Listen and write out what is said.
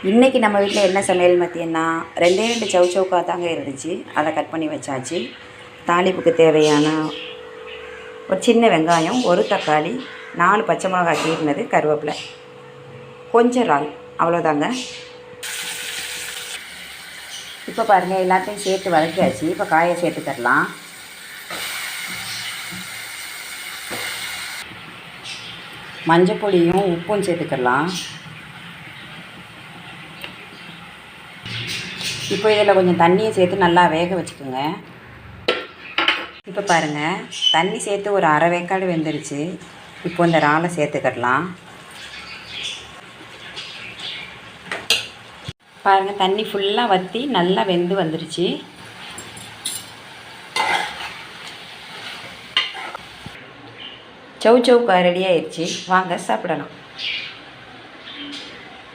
இன்றைக்கி நம்ம வீட்டில் என்ன சமையல் பார்த்தீங்கன்னா 2 சவுச்சவுக்காக தாங்க இருந்துச்சு. அதை கட் பண்ணி வச்சாச்சு. தாளிப்புக்கு தேவையான ஒரு சின்ன வெங்காயம், ஒரு தக்காளி, 4 பச்சை மிளகாய் கீறினது, கருவேப்பிலை, கொஞ்சம் இறால், அவ்வளோதாங்க. இப்போ பாருங்கள், எல்லாத்தையும் சேர்த்து வதக்கியாச்சு. இப்போ காயை சேர்த்துக்கலாம். மஞ்சப்பொடியும் உப்பும் சேர்த்துக்கலாம். இப்போ இதில் கொஞ்சம் தண்ணியை சேர்த்து நல்லா வேக வச்சுக்கோங்க. இப்போ பாருங்கள், தண்ணி சேர்த்து ஒரு அரை வேக்காடு வெந்துருச்சு. இப்போ இந்த இறாலை சேர்த்துக்கலாம். பாருங்கள், தண்ணி ஃபுல்லாக வற்றி நல்லா வெந்து வந்துருச்சு. சவுச்சவுக்கா ரெடி ஆயிடுச்சு. வாங்க சாப்பிடலாம்.